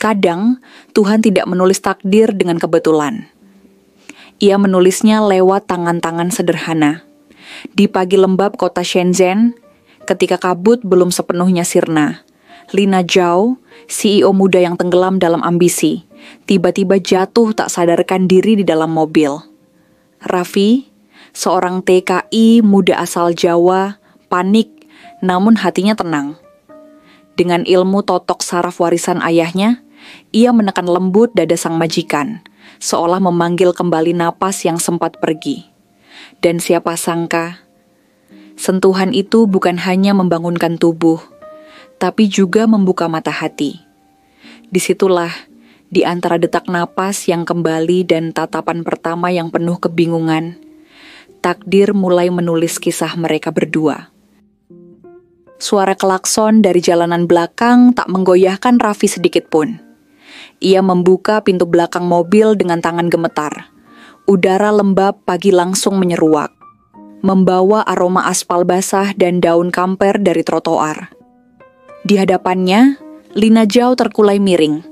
Kadang, Tuhan tidak menulis takdir dengan kebetulan. Ia menulisnya lewat tangan-tangan sederhana. Di pagi lembab kota Shenzhen, ketika kabut belum sepenuhnya sirna, Lina Zhao, CEO muda yang tenggelam dalam ambisi, tiba-tiba jatuh tak sadarkan diri di dalam mobil. Raffi, seorang TKI muda asal Jawa, panik, namun hatinya tenang. Dengan ilmu totok saraf warisan ayahnya, ia menekan lembut dada sang majikan, seolah memanggil kembali napas yang sempat pergi. Dan siapa sangka, sentuhan itu bukan hanya membangunkan tubuh, tapi juga membuka mata hati. Disitulah, di antara detak napas yang kembali dan tatapan pertama yang penuh kebingungan, takdir mulai menulis kisah mereka berdua. Suara klakson dari jalanan belakang tak menggoyahkan Raffi sedikit pun. Ia membuka pintu belakang mobil dengan tangan gemetar. Udara lembab pagi langsung menyeruak, membawa aroma aspal basah dan daun kamper dari trotoar. Di hadapannya, Lina Zhao terkulai miring.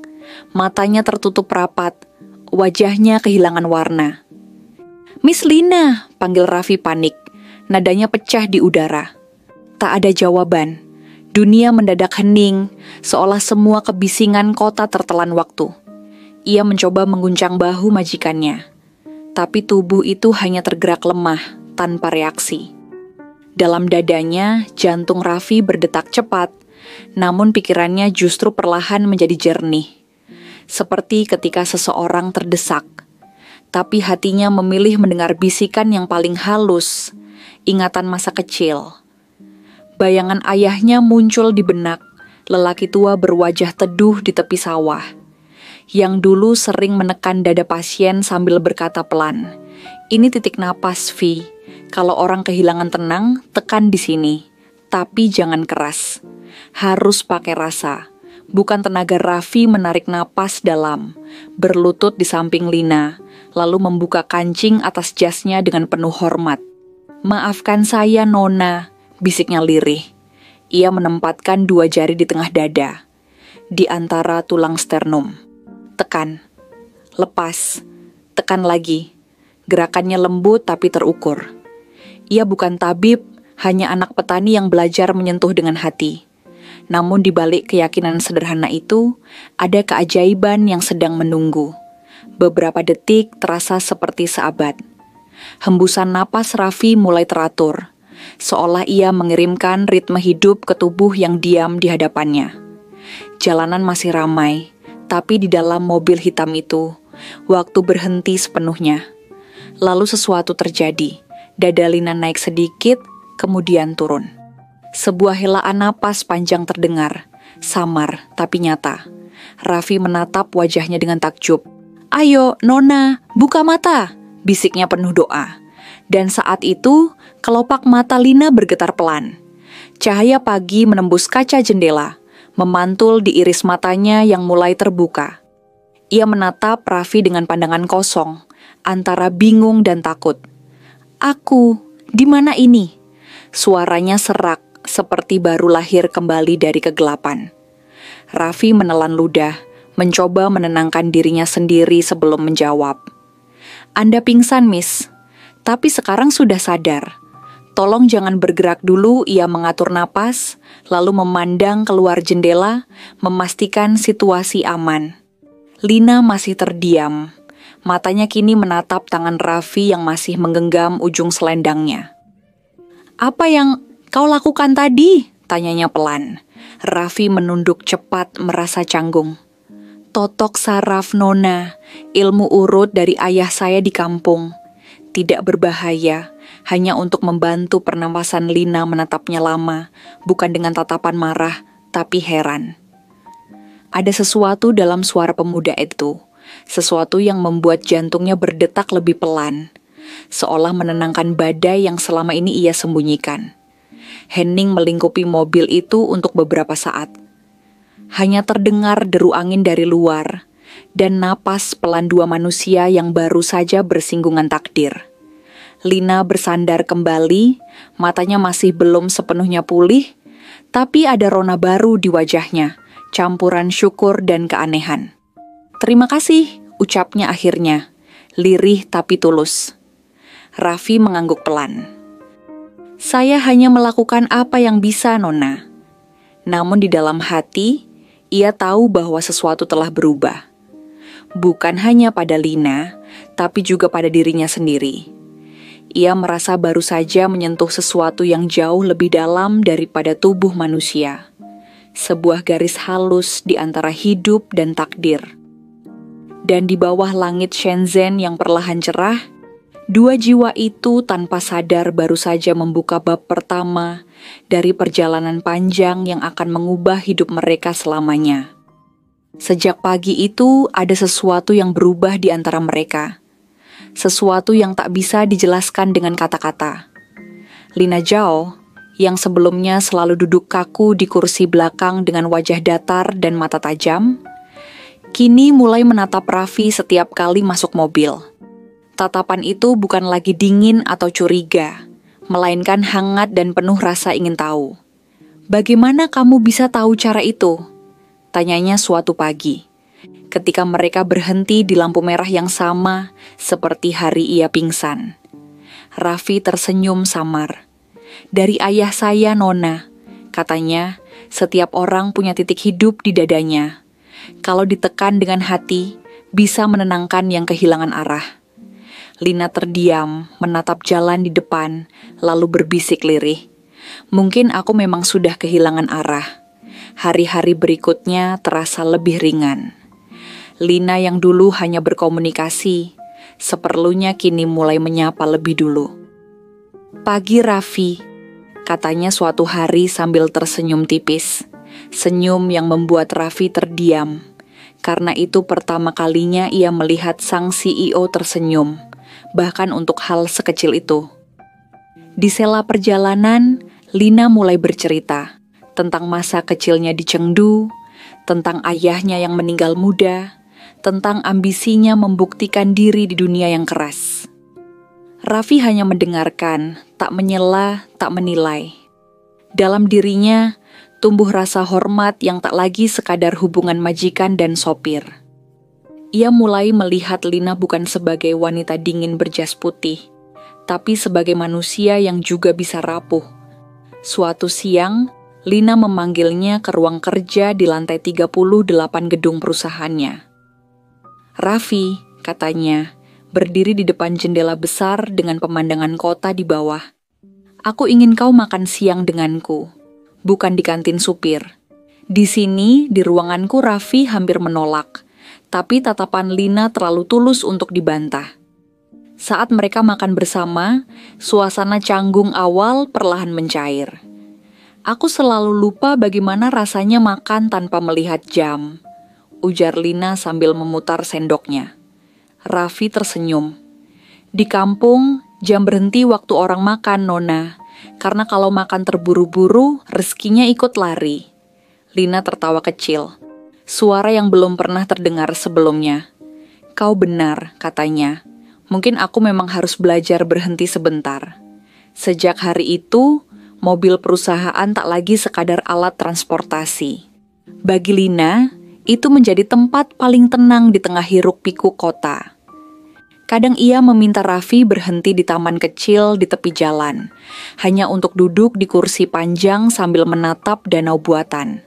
Matanya tertutup rapat, wajahnya kehilangan warna. "Miss Lina," panggil Raffi panik. Nadanya pecah di udara. Tak ada jawaban. Dunia mendadak hening, seolah semua kebisingan kota tertelan waktu. Ia mencoba mengguncang bahu majikannya, tapi tubuh itu hanya tergerak lemah, tanpa reaksi. Dalam dadanya, jantung Raffi berdetak cepat, namun pikirannya justru perlahan menjadi jernih. Seperti ketika seseorang terdesak, tapi hatinya memilih mendengar bisikan yang paling halus, ingatan masa kecil. Bayangan ayahnya muncul di benak, lelaki tua berwajah teduh di tepi sawah, yang dulu sering menekan dada pasien sambil berkata pelan, "Ini titik napas, Vi. Kalau orang kehilangan tenang, tekan di sini. Tapi jangan keras. Harus pakai rasa." Bukan tenaga. Raffi menarik napas dalam, berlutut di samping Lina, lalu membuka kancing atas jasnya dengan penuh hormat. "Maafkan saya, Nona," bisiknya lirih. Ia menempatkan 2 jari di tengah dada, di antara tulang sternum. Tekan, lepas, tekan lagi. Gerakannya lembut tapi terukur. Ia bukan tabib, hanya anak petani yang belajar menyentuh dengan hati. Namun di balik keyakinan sederhana itu, ada keajaiban yang sedang menunggu. Beberapa detik terasa seperti seabad. Hembusan napas Raffi mulai teratur, seolah ia mengirimkan ritme hidup ke tubuh yang diam di hadapannya. Jalanan masih ramai, tapi di dalam mobil hitam itu, waktu berhenti sepenuhnya. Lalu sesuatu terjadi. Dada Lina naik sedikit, kemudian turun. Sebuah helaan napas panjang terdengar, samar tapi nyata. Raffi menatap wajahnya dengan takjub. "Ayo, Nona, buka mata," bisiknya penuh doa. Dan saat itu, kelopak mata Lina bergetar pelan. Cahaya pagi menembus kaca jendela, memantul di iris matanya yang mulai terbuka. Ia menatap Raffi dengan pandangan kosong, antara bingung dan takut. "Aku, di mana ini?" Suaranya serak, seperti baru lahir kembali dari kegelapan. Raffi menelan ludah, mencoba menenangkan dirinya sendiri sebelum menjawab. "Anda pingsan, Miss. Tapi sekarang sudah sadar. Tolong jangan bergerak dulu." Ia mengatur napas, lalu memandang keluar jendela, memastikan situasi aman. Lina masih terdiam. Matanya kini menatap tangan Raffi yang masih menggenggam ujung selendangnya. "Apa yang kau lakukan tadi?" tanyanya pelan. Raffi menunduk cepat, merasa canggung. "Totok saraf, Nona. Ilmu urut dari ayah saya di kampung. Tidak berbahaya, hanya untuk membantu pernapasan." Lina menatapnya lama, bukan dengan tatapan marah, tapi heran. Ada sesuatu dalam suara pemuda itu, sesuatu yang membuat jantungnya berdetak lebih pelan, seolah menenangkan badai yang selama ini ia sembunyikan. Hening melingkupi mobil itu untuk beberapa saat. Hanya terdengar deru angin dari luar, dan napas pelan 2 manusia yang baru saja bersinggungan takdir. Lina bersandar kembali, matanya masih belum sepenuhnya pulih, tapi ada rona baru di wajahnya, campuran syukur dan keanehan. "Terima kasih," ucapnya akhirnya, lirih tapi tulus. Raffi mengangguk pelan. "Saya hanya melakukan apa yang bisa, Nona." Namun di dalam hati, ia tahu bahwa sesuatu telah berubah. Bukan hanya pada Lina, tapi juga pada dirinya sendiri. Ia merasa baru saja menyentuh sesuatu yang jauh lebih dalam daripada tubuh manusia. Sebuah garis halus di antara hidup dan takdir. Dan di bawah langit Shenzhen yang perlahan cerah, dua jiwa itu tanpa sadar baru saja membuka bab pertama dari perjalanan panjang yang akan mengubah hidup mereka selamanya. Sejak pagi itu ada sesuatu yang berubah di antara mereka. Sesuatu yang tak bisa dijelaskan dengan kata-kata. Lina Zhao, yang sebelumnya selalu duduk kaku di kursi belakang dengan wajah datar dan mata tajam, kini mulai menatap Raffi setiap kali masuk mobil. Tatapan itu bukan lagi dingin atau curiga, melainkan hangat dan penuh rasa ingin tahu. "Bagaimana kamu bisa tahu cara itu?" tanyanya suatu pagi, ketika mereka berhenti di lampu merah yang sama seperti hari ia pingsan. Raffi tersenyum samar. "Dari ayah saya, Nona," katanya, "setiap orang punya titik hidup di dadanya. Kalau ditekan dengan hati, bisa menenangkan yang kehilangan arah." Lina terdiam, menatap jalan di depan, lalu berbisik lirih. "Mungkin aku memang sudah kehilangan arah." Hari-hari berikutnya terasa lebih ringan. Lina yang dulu hanya berkomunikasi, seperlunya kini mulai menyapa lebih dulu. "Pagi Raffi," katanya suatu hari sambil tersenyum tipis. Senyum yang membuat Raffi terdiam, karena itu pertama kalinya ia melihat sang CEO tersenyum, bahkan untuk hal sekecil itu. Di sela perjalanan, Lina mulai bercerita tentang masa kecilnya di Chengdu, tentang ayahnya yang meninggal muda, tentang ambisinya membuktikan diri di dunia yang keras. Raffi hanya mendengarkan, tak menyela, tak menilai. Dalam dirinya, tumbuh rasa hormat yang tak lagi sekadar hubungan majikan dan sopir. Ia mulai melihat Lina bukan sebagai wanita dingin berjas putih, tapi sebagai manusia yang juga bisa rapuh. Suatu siang, Lina memanggilnya ke ruang kerja di lantai 38 gedung perusahaannya. "Raffi," katanya, berdiri di depan jendela besar dengan pemandangan kota di bawah. "Aku ingin kau makan siang denganku. Bukan di kantin supir." Di sini, di ruanganku, Raffi hampir menolak, tapi tatapan Lina terlalu tulus untuk dibantah. Saat mereka makan bersama, suasana canggung awal perlahan mencair. "Aku selalu lupa bagaimana rasanya makan tanpa melihat jam," ujar Lina sambil memutar sendoknya. Raffi tersenyum. "Di kampung, jam berhenti waktu orang makan, Nona. Karena kalau makan terburu-buru, rezekinya ikut lari." Lina tertawa kecil. Suara yang belum pernah terdengar sebelumnya. "Kau benar," katanya. "Mungkin aku memang harus belajar berhenti sebentar." Sejak hari itu, mobil perusahaan tak lagi sekadar alat transportasi. Bagi Lina, itu menjadi tempat paling tenang di tengah hiruk-pikuk kota. Kadang ia meminta Raffi berhenti di taman kecil di tepi jalan, hanya untuk duduk di kursi panjang sambil menatap danau buatan.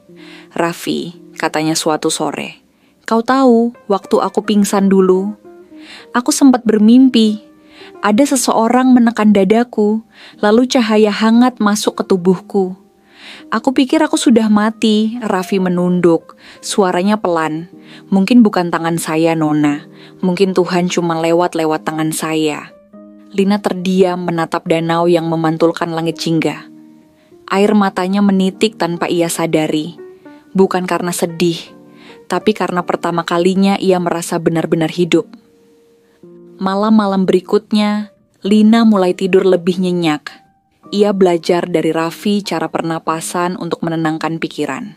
"Raffi," katanya suatu sore, "kau tahu, waktu aku pingsan dulu, aku sempat bermimpi. Ada seseorang menekan dadaku, lalu cahaya hangat masuk ke tubuhku. Aku pikir aku sudah mati." Raffi menunduk, suaranya pelan. "Mungkin bukan tangan saya, Nona. Mungkin Tuhan cuma lewat-lewat tangan saya." Lina terdiam menatap danau yang memantulkan langit jingga. Air matanya menitik tanpa ia sadari. Bukan karena sedih, tapi karena pertama kalinya ia merasa benar-benar hidup. Malam-malam berikutnya, Lina mulai tidur lebih nyenyak. Ia belajar dari Raffi cara pernapasan untuk menenangkan pikiran.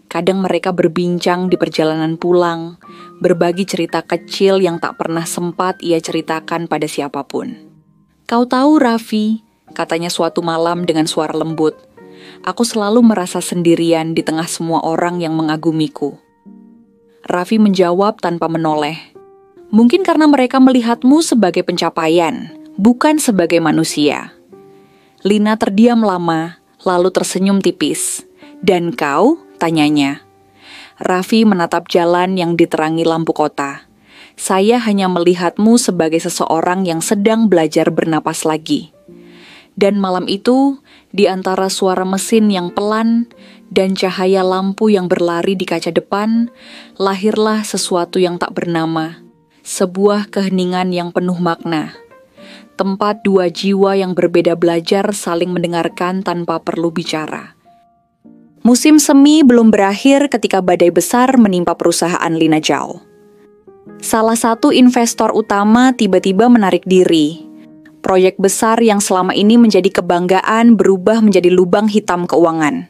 Kadang mereka berbincang di perjalanan pulang, berbagi cerita kecil yang tak pernah sempat ia ceritakan pada siapapun. "Kau tahu, Raffi," katanya suatu malam dengan suara lembut, Aku selalu merasa sendirian di tengah semua orang yang mengagumiku. Raffi menjawab tanpa menoleh. Mungkin karena mereka melihatmu sebagai pencapaian, bukan sebagai manusia. Lina terdiam lama, lalu tersenyum tipis. Dan kau? Tanyanya. Raffi menatap jalan yang diterangi lampu kota. Saya hanya melihatmu sebagai seseorang yang sedang belajar bernapas lagi. Dan malam itu, di antara suara mesin yang pelan dan cahaya lampu yang berlari di kaca depan, lahirlah sesuatu yang tak bernama, sebuah keheningan yang penuh makna. Tempat dua jiwa yang berbeda belajar saling mendengarkan tanpa perlu bicara. Musim semi belum berakhir ketika badai besar menimpa perusahaan Lina Zhao. Salah satu investor utama tiba-tiba menarik diri. Proyek besar yang selama ini menjadi kebanggaan berubah menjadi lubang hitam keuangan.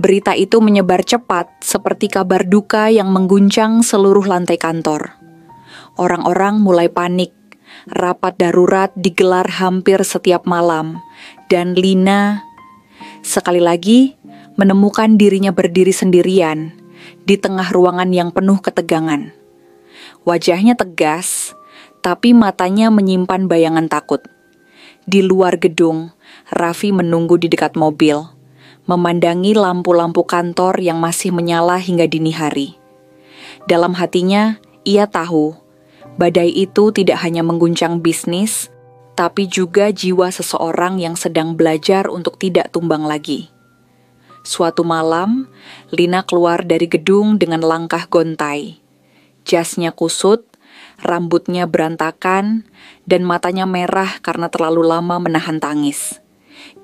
Berita itu menyebar cepat seperti kabar duka yang mengguncang seluruh lantai kantor. Orang-orang mulai panik. Rapat darurat digelar hampir setiap malam. Dan Lina, sekali lagi, menemukan dirinya berdiri sendirian di tengah ruangan yang penuh ketegangan. Wajahnya tegas, tapi matanya menyimpan bayangan takut. Di luar gedung, Raffi menunggu di dekat mobil, memandangi lampu-lampu kantor yang masih menyala hingga dini hari. Dalam hatinya, ia tahu, badai itu tidak hanya mengguncang bisnis, tapi juga jiwa seseorang yang sedang belajar untuk tidak tumbang lagi. Suatu malam, Lina keluar dari gedung dengan langkah gontai. Jasnya kusut, rambutnya berantakan, dan matanya merah karena terlalu lama menahan tangis.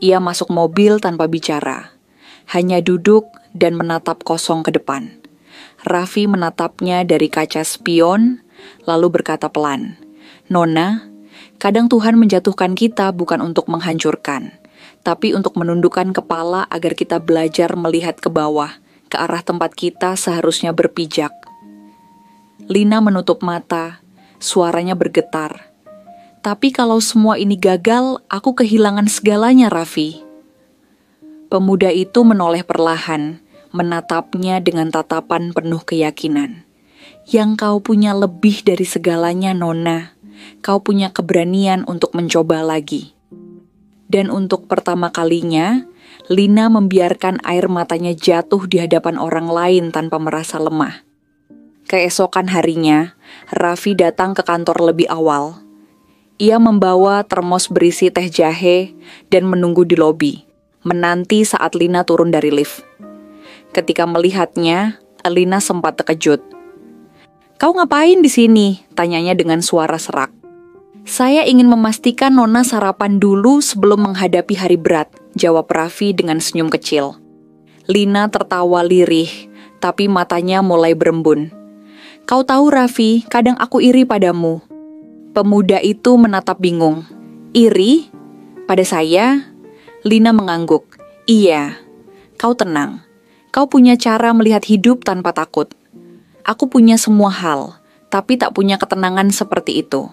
Ia masuk mobil tanpa bicara, hanya duduk dan menatap kosong ke depan. Raffi menatapnya dari kaca spion, lalu berkata pelan, "Nona, kadang Tuhan menjatuhkan kita bukan untuk menghancurkan, tapi untuk menundukkan kepala agar kita belajar melihat ke bawah, ke arah tempat kita seharusnya berpijak." Lina menutup mata, suaranya bergetar. "Tapi kalau semua ini gagal, aku kehilangan segalanya, Raffi." Pemuda itu menoleh perlahan, menatapnya dengan tatapan penuh keyakinan. "Yang kau punya lebih dari segalanya, Nona. Kau punya keberanian untuk mencoba lagi." Dan untuk pertama kalinya, Lina membiarkan air matanya jatuh di hadapan orang lain tanpa merasa lemah. Keesokan harinya, Raffi datang ke kantor lebih awal. Ia membawa termos berisi teh jahe dan menunggu di lobi, menanti saat Lina turun dari lift. Ketika melihatnya, Lina sempat terkejut. "Kau ngapain di sini?" tanyanya dengan suara serak. "Saya ingin memastikan Nona sarapan dulu sebelum menghadapi hari berat," jawab Raffi dengan senyum kecil. Lina tertawa lirih, tapi matanya mulai berembun. "Kau tahu, Raffi, kadang aku iri padamu." Pemuda itu menatap bingung. "Iri? Pada saya?" Lina mengangguk. "Iya, kau tenang. Kau punya cara melihat hidup tanpa takut. Aku punya semua hal, tapi tak punya ketenangan seperti itu."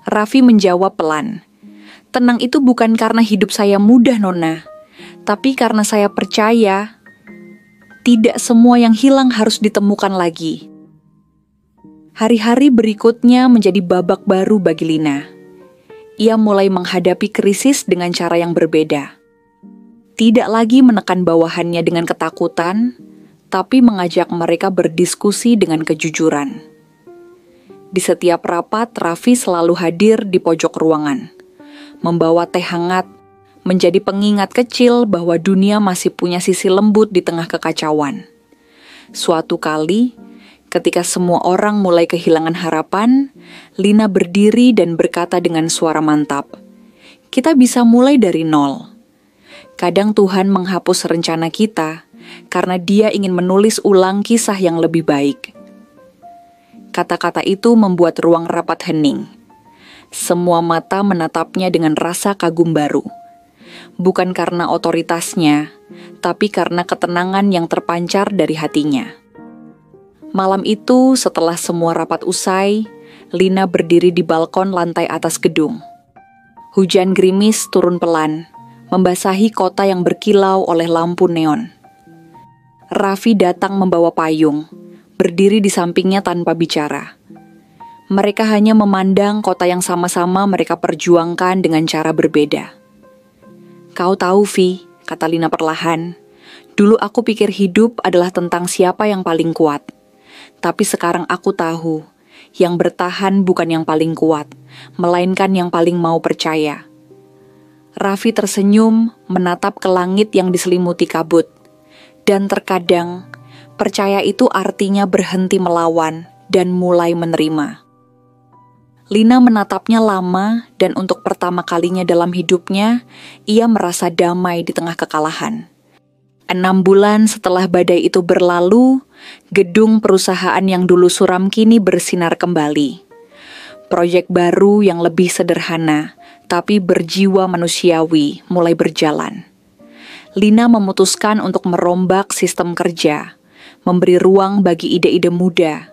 Raffi menjawab pelan. "Tenang itu bukan karena hidup saya mudah, Nona, tapi karena saya percaya tidak semua yang hilang harus ditemukan lagi." Hari-hari berikutnya menjadi babak baru bagi Lina. Ia mulai menghadapi krisis dengan cara yang berbeda. Tidak lagi menekan bawahannya dengan ketakutan, tapi mengajak mereka berdiskusi dengan kejujuran. Di setiap rapat, Raffi selalu hadir di pojok ruangan, membawa teh hangat, menjadi pengingat kecil bahwa dunia masih punya sisi lembut di tengah kekacauan. Suatu kali, ketika semua orang mulai kehilangan harapan, Lina berdiri dan berkata dengan suara mantap, "Kita bisa mulai dari nol. Kadang Tuhan menghapus rencana kita karena Dia ingin menulis ulang kisah yang lebih baik." Kata-kata itu membuat ruang rapat hening. Semua mata menatapnya dengan rasa kagum baru. Bukan karena otoritasnya, tapi karena ketenangan yang terpancar dari hatinya. Malam itu, setelah semua rapat usai, Lina berdiri di balkon lantai atas gedung. Hujan gerimis turun pelan, membasahi kota yang berkilau oleh lampu neon. Raffi datang membawa payung, berdiri di sampingnya tanpa bicara. Mereka hanya memandang kota yang sama-sama mereka perjuangkan dengan cara berbeda. "Kau tahu, Vi," kata Lina perlahan, "dulu aku pikir hidup adalah tentang siapa yang paling kuat. Tapi sekarang aku tahu, yang bertahan bukan yang paling kuat, melainkan yang paling mau percaya." Raffi tersenyum, menatap ke langit yang diselimuti kabut. Dan terkadang, percaya itu artinya berhenti melawan dan mulai menerima. Lina menatapnya lama, dan untuk pertama kalinya dalam hidupnya, ia merasa damai di tengah kekalahan. 6 bulan setelah badai itu berlalu, gedung perusahaan yang dulu suram kini bersinar kembali. Proyek baru yang lebih sederhana, tapi berjiwa manusiawi mulai berjalan. Lina memutuskan untuk merombak sistem kerja, memberi ruang bagi ide-ide muda,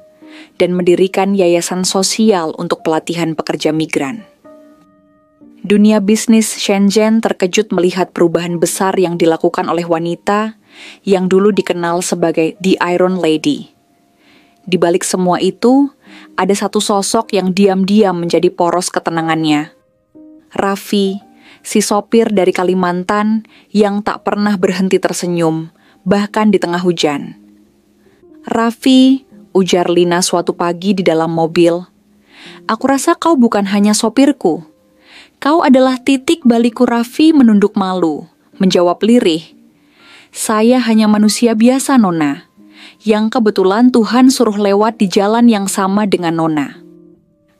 dan mendirikan yayasan sosial untuk pelatihan pekerja migran. Dunia bisnis Shenzhen terkejut melihat perubahan besar yang dilakukan oleh wanita yang dulu dikenal sebagai The Iron Lady. Di balik semua itu, ada satu sosok yang diam-diam menjadi poros ketenangannya. Raffi, si sopir dari Kalimantan yang tak pernah berhenti tersenyum, bahkan di tengah hujan. "Raffi," ujar Lina suatu pagi di dalam mobil, "aku rasa kau bukan hanya sopirku. Kau adalah titik balikku." Raffi menunduk malu, menjawab lirih, "Saya hanya manusia biasa, Nona, yang kebetulan Tuhan suruh lewat di jalan yang sama dengan Nona."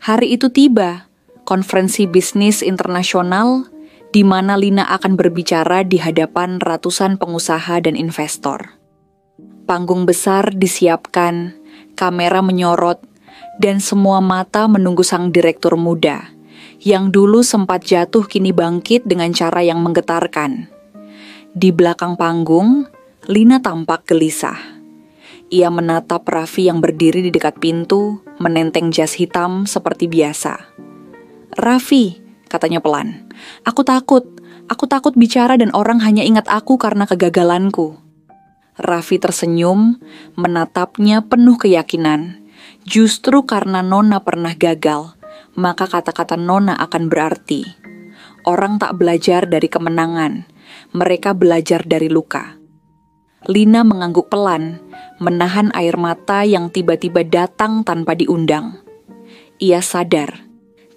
Hari itu tiba, konferensi bisnis internasional, di mana Lina akan berbicara di hadapan ratusan pengusaha dan investor. Panggung besar disiapkan, kamera menyorot, dan semua mata menunggu sang direktur muda, yang dulu sempat jatuh kini bangkit dengan cara yang menggetarkan. Di belakang panggung, Lina tampak gelisah. Ia menatap Raffi yang berdiri di dekat pintu, menenteng jas hitam seperti biasa. "Raffi," katanya pelan, Aku takut bicara dan orang hanya ingat aku karena kegagalanku." Raffi tersenyum, menatapnya penuh keyakinan. Justru karena Nona pernah gagal, maka kata-kata Nona akan berarti. Orang tak belajar dari kemenangan, mereka belajar dari luka. Lina mengangguk pelan, menahan air mata yang tiba-tiba datang tanpa diundang. Ia sadar,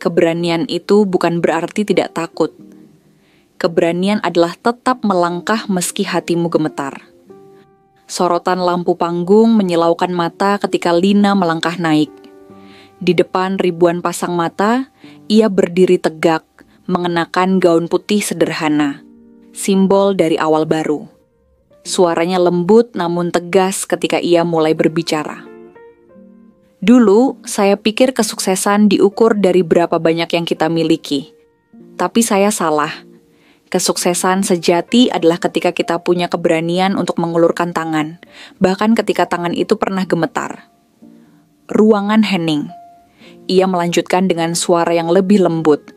keberanian itu bukan berarti tidak takut. Keberanian adalah tetap melangkah meski hatimu gemetar. Sorotan lampu panggung menyilaukan mata ketika Lina melangkah naik. Di depan ribuan pasang mata, ia berdiri tegak, mengenakan gaun putih sederhana, simbol dari awal baru. Suaranya lembut namun tegas ketika ia mulai berbicara. "Dulu, saya pikir kesuksesan diukur dari berapa banyak yang kita miliki. Tapi saya salah. Kesuksesan sejati adalah ketika kita punya keberanian untuk mengulurkan tangan, bahkan ketika tangan itu pernah gemetar." Ruangan hening. Ia melanjutkan dengan suara yang lebih lembut.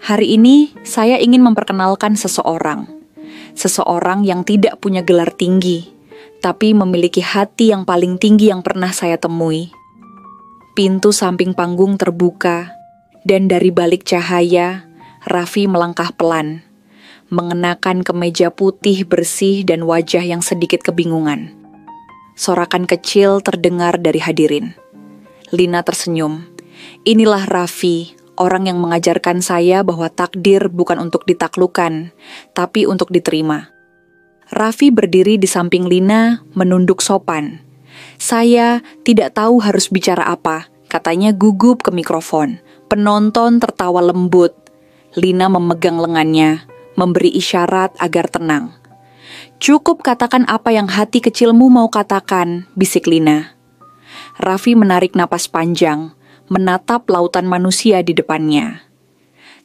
"Hari ini, saya ingin memperkenalkan seseorang. Seseorang yang tidak punya gelar tinggi, tapi memiliki hati yang paling tinggi yang pernah saya temui." Pintu samping panggung terbuka, dan dari balik cahaya, Raffi melangkah pelan, mengenakan kemeja putih bersih dan wajah yang sedikit kebingungan. Sorakan kecil terdengar dari hadirin. Lina tersenyum. "Inilah Raffi, orang yang mengajarkan saya bahwa takdir bukan untuk ditaklukkan, tapi untuk diterima." Raffi berdiri di samping Lina, menunduk sopan. "Saya tidak tahu harus bicara apa," katanya gugup ke mikrofon. Penonton tertawa lembut. Lina memegang lengannya, memberi isyarat agar tenang. "Cukup katakan apa yang hati kecilmu mau katakan," bisik Lina. Raffi menarik napas panjang, menatap lautan manusia di depannya.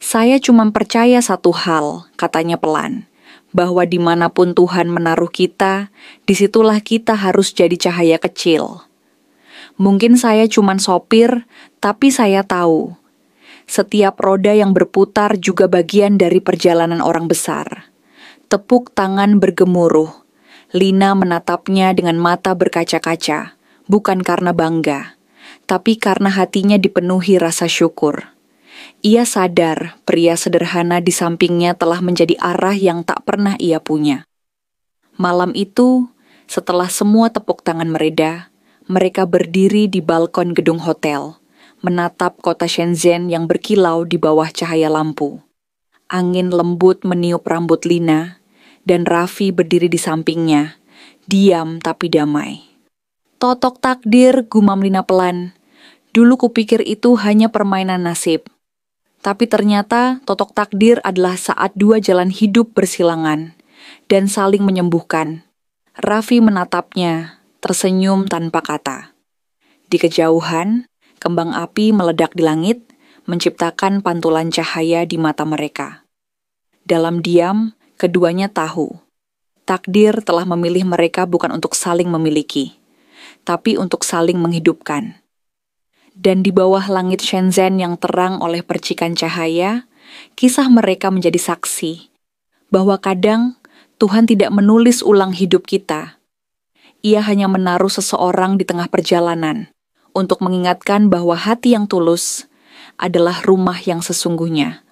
"Saya cuma percaya satu hal," katanya pelan, "bahwa dimanapun Tuhan menaruh kita, disitulah kita harus jadi cahaya kecil. Mungkin saya cuma sopir, tapi saya tahu. Setiap roda yang berputar juga bagian dari perjalanan orang besar. Tepuk tangan bergemuruh. Lina menatapnya dengan mata berkaca-kaca, bukan karena bangga, tapi karena hatinya dipenuhi rasa syukur. Ia sadar pria sederhana di sampingnya telah menjadi arah yang tak pernah ia punya. Malam itu, setelah semua tepuk tangan mereda, mereka berdiri di balkon gedung hotel, menatap kota Shenzhen yang berkilau di bawah cahaya lampu. Angin lembut meniup rambut Lina, dan Raffi berdiri di sampingnya, diam tapi damai. Totok takdir, gumam Lina pelan. Dulu kupikir itu hanya permainan nasib. Tapi ternyata totok takdir adalah saat dua jalan hidup bersilangan dan saling menyembuhkan. Raffi menatapnya, tersenyum tanpa kata. Di kejauhan, kembang api meledak di langit, menciptakan pantulan cahaya di mata mereka. Dalam diam, keduanya tahu, takdir telah memilih mereka bukan untuk saling memiliki, tapi untuk saling menghidupkan. Dan di bawah langit Shenzhen yang terang oleh percikan cahaya, kisah mereka menjadi saksi bahwa kadang Tuhan tidak menulis ulang hidup kita. Ia hanya menaruh seseorang di tengah perjalanan untuk mengingatkan bahwa hati yang tulus adalah rumah yang sesungguhnya.